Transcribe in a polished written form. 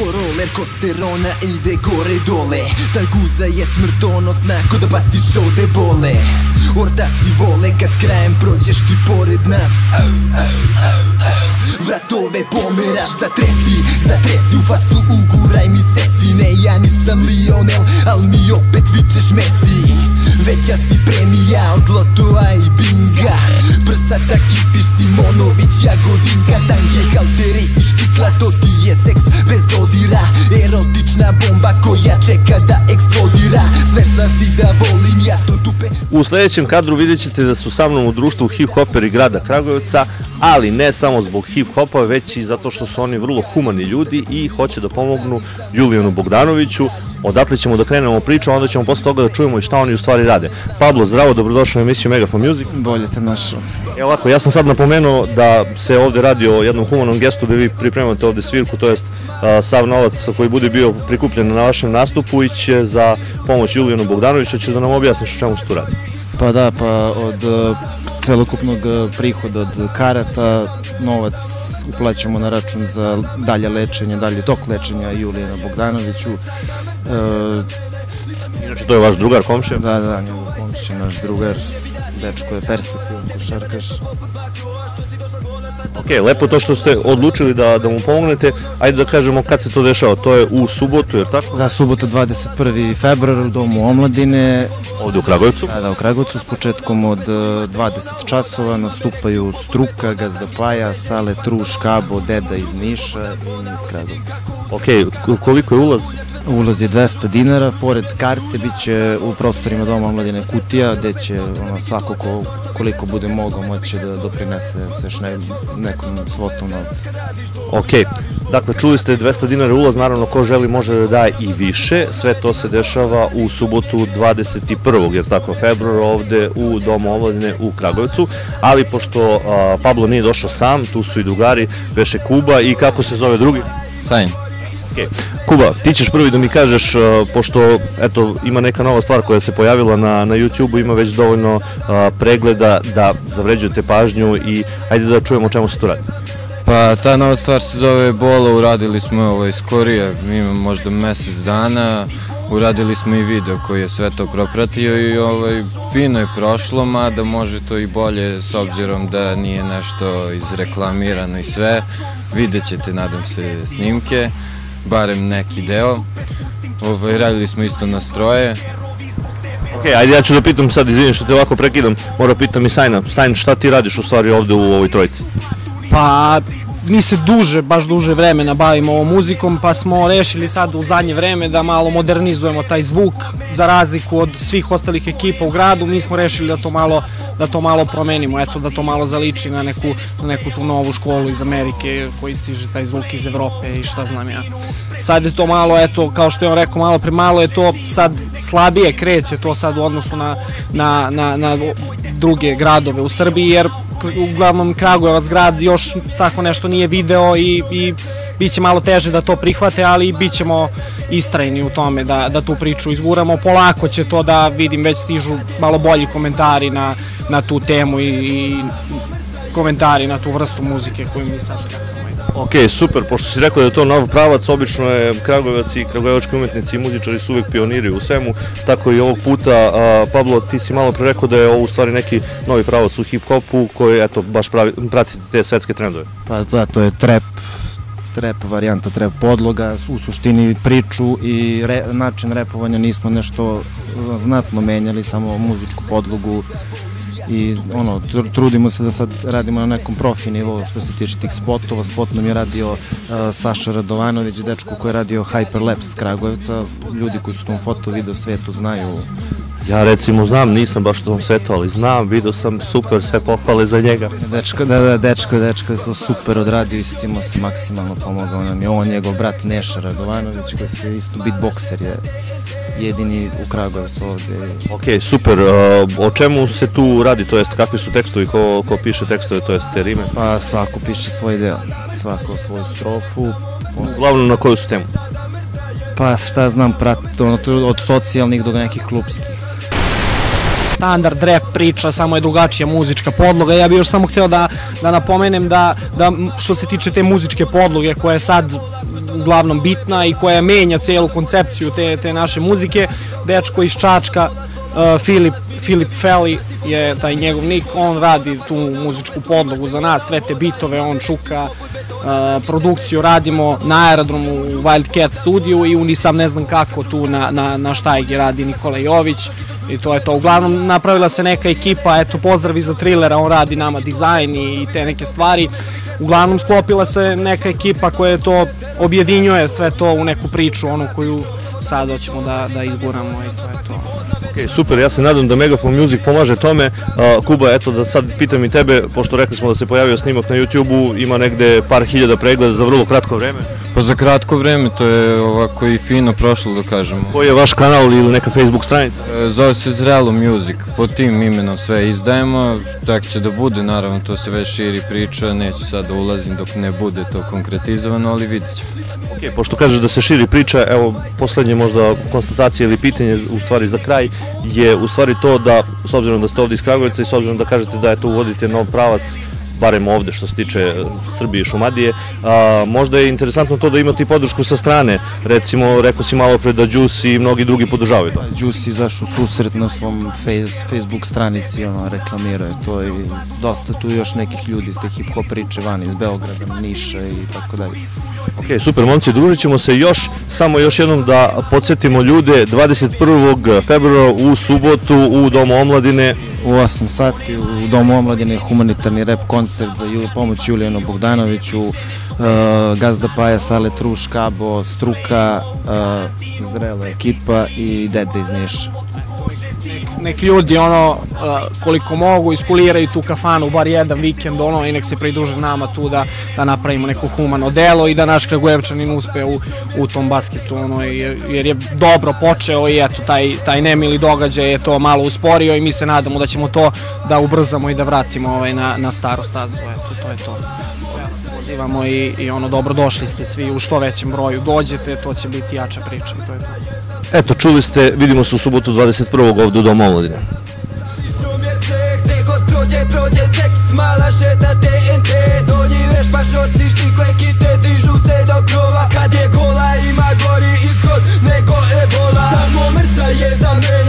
ko roller kosterona ide gore dole. Ta guza je smrtonosna ko da batiš ovde bole. Ortaci vole kad krajem prođeš ti pored nas. Vratove pomeraš, zatresi u facu, uguraj mi sesine. Ja nisam Lionel, al mi opet vičeš Messi. Veća si premija od lotoa i binga. Prsata kipiš Simonović, Jagodinka. Tanke, halteri i štikla, to ti je seks bez dodira. Erotična bomba koja čeka da eksplodira. Svesna si da volim ja to tupe. U sledećem kadru vidjet ćete da su sa mnom u društvu hip-hoperi grada Kragujevca, ali ne samo zbog hip-hopa, već i zato što su oni vrlo humani ljudi i hoće da pomognu Julijanu Bogdanoviću. Odatle ćemo da krenemo priču, a onda ćemo posle toga da čujemo i šta oni u stvari rade. Pablo, zdravo, dobrodošao u emisiju Megafon Music. Bolje te našao. Evo ovako, ja sam sad napomenuo da se ovde radi o jednom humanom gestu da vi pripremate ovde svirku, to jest sav novac koji bude bio prikupljen na vašem nastupu iće za pomoć Julijanu Bogdanoviću. Hoćeš da nam objasniš o čemu se tu radi? Pa da, pa od celokupnog prihoda od karata novac uplaćamo na račun za dalje lečenje, dalje tok lečenja Julijana Bogdanoviću. Inače, to je vaš drugar, komšija? Da, njegov komšija, naš drugar, dečko je perspektivan košarkaš. Ok, lepo to što ste odlučili da mu pomognete. Ajde da kažemo kad se to dešava, to je u subotu, jer tako? Da, subota 21. februar u Domu omladine. Ovde u Kragujevcu? Da, u Kragujevcu s početkom od 20 časova nastupaju Struka, Gazda Paja, Sale Truš, Kabo, Deda iz Niša i iz Kragujevca. Ok, koliko je ulaz? Ulaz je 200 dinara, pored karte bit će u prostorima Doma omladine kutija, gde će svako koliko bude mogao moći da doprinese se još nekom svotom novca. Ok, dakle čuli ste 200 dinara ulaz, naravno ko želi može da da i više, sve to se dešava u subotu 21. jer tako februara ovde u Domu omladine u Kragujevcu, ali pošto Pablo nije došao sam, tu su i drugari, beše Kuba i kako se zove drugi? Sajn. Kuba, ti ćeš prvi da mi kažeš, pošto eto, ima neka nova stvar koja se pojavila na YouTube-u, ima već dovoljno pregleda da zavređujete pažnju i ajde da čujemo o čemu se tu radi. Pa ta nova stvar se zove Bola, uradili smo skorije, ima možda mesec dana, uradili smo i video koji je sve to propratio i fino je prošlo, mada može to i bolje s obzirom da nije nešto izreklamirano i sve, vidjet ćete nadam se snimke. Barem neki deo. Radili smo isto na stroje. Ok, ajde ja ću da pitam sad, izvinim što te ovako prekidam, moram pitam i Sajna. Sajn, šta ti radiš u stvari ovde u ovoj trojici? Pa, mi se baš duže vremena bavimo ovom muzikom, pa smo rešili sad u zadnje vreme da malo modernizujemo taj zvuk, za razliku od svih ostalih ekipa u gradu, mi smo rešili da to malo promenimo, eto da to malo zaliči na neku tu novu školu iz Amerike koji stiže taj zvuk iz Evrope i šta znam ja. Sad je to malo, eto, kao što je on rekao, malo premalo je to, sad slabije kreće to sad u odnosu na druge gradove u Srbiji, jer uglavnom Kragujevac grad još tako nešto nije video i bit će malo teže da to prihvate, ali bit ćemo istrajni u tome da tu priču izguramo. Polako će to da vidim, već stižu malo bolji komentari na tu temu i komentari na tu vrstu muzike koju mi sad želimo. Ok, super, pošto si rekao da je to nov pravac, obično je Kragujevac i kragujevački umetnici i muzičari su uvek pioniri u svemu, tako i ovog puta. Pablo, ti si malo pre rekao da je ovo u stvari neki novi pravac u hip-hopu koji, eto, baš pratite te svetske trendove. Pa da, to je trap varijanta, trap podloga, u suštini priču i način repovanja nismo nešto znatno menjali, samo muzičku podlogu. I trudimo se da sad radimo na nekom profi nivou što se tiče tih spotova. Spot nam je radio Saša Radovanović, dečko koji je radio Hyperlapse s Kragujevca. Ljudi koji su u tom foto video svetu znaju. Ja recimo znam, nisam baš u tom svetu, ali znam, video sam, super, sve pohvale za njega. Dečko je to super odradio, iscimo se maksimalno, pomogao nam je on, njegov brat Neša Radovanović koji je isto beatboxer, je jedini u Kragujevcu ovde. Ok, super. O čemu se tu radi, to jest kakvi su tekstovi, ko piše tekstove, to jest te rime? Pa svako piše svoj deo, svako svoju strofu. Uglavnom na koju su temu? Pa šta znam, od socijalnih do nekih klubskih. Standard rap priča, samo je drugačija muzička podloga. Ja bih još samo hteo da napomenem da što se tiče te muzičke podloge koja je sad uglavnom bitna i koja menja celu koncepciju te naše muzike. Dečko iz Čačka, Filip Feli je taj njegov nik, on radi tu muzičku podlogu za nas, sve te bitove, on čuka, produkciju radimo na aerodromu u Wildcat studiju i Unisam ne znam kako tu na štajgi radi Nikola Jović i to je to. Uglavnom napravila se neka ekipa, eto pozdravi za Trilera, on radi nama dizajn i te neke stvari. Uglavnom sklopila se neka ekipa koja to objedinjuje sve to u neku priču, onu koju sad hoćemo da izguramo i to je to. Ok, super, ja se nadam da Megafon Music pomaže tome. Kuba, eto da sad pitam i tebe, pošto rekli smo da se pojavio snimak na YouTube-u, ima negde par hiljada pregleda za vrlo kratko vreme. Pa za kratko vreme, to je ovako i fino prošlo, da kažemo. Koji je vaš kanal ili neka Facebook stranica? Zove se Zrelo Music, pod tim imenom sve izdajemo, tak će da bude, naravno to se već širi priča, neću sad da ulazim dok ne bude to konkretizovano, ali vidit ćemo. Ok, pošto kažeš da se širi priča, evo poslednje možda konstatacija ili pitanje u stvari za kraj je u stvari to da, s obzirom da ste ovdje iz Kragujevca i s obzirom da kažete da eto uvodite nov pravac, barem ovde što se tiče Srbije i Šumadije, možda je interesantno to da imate i podršku sa strane, recimo rekao si malo pre da Juice i mnogi drugi podržavaju to. Juice izašao susret na svom Facebook stranici, reklamirao je to i dosta tu još nekih ljudi iz te hip-hop priče van iz Beograda, Niša i tako dalje. Ok, super momci, družit ćemo se još, samo još jednom da podsjetimo ljude, 21. februara u subotu u Domu omladine. U 8 sati u Domu omladine humanitarni rap koncert za pomoć Julijanu Bogdanoviću, Gazda Paja, Sale Truš, Kabo, Struka, Zrela ekipa i Dede iz Niša. Nek ljudi koliko mogu iskuliraju tu kafanu bar jedan vikend i nek se pridruže nama tu da napravimo neko humano delo i da naš Kragujevčanin uspe u tom basketu jer je dobro počeo i eto taj nemili događaj je to malo usporio i mi se nadamo da ćemo to da ubrzamo i da vratimo na staru stazu, eto to je to. Pozivamo i dobrodošli ste svi u što većem broju, dođete, to će biti jača priča i to je to. Eto, čuli ste, vidimo se u subotu 21. ovdje u Domu omladine. Prođe seks, mala šeta TNT, donji vešpaš otiš ti koje kite, dižu se do krova, kad je gola ima gori ishod nego ebola, samo mrtva je za mene.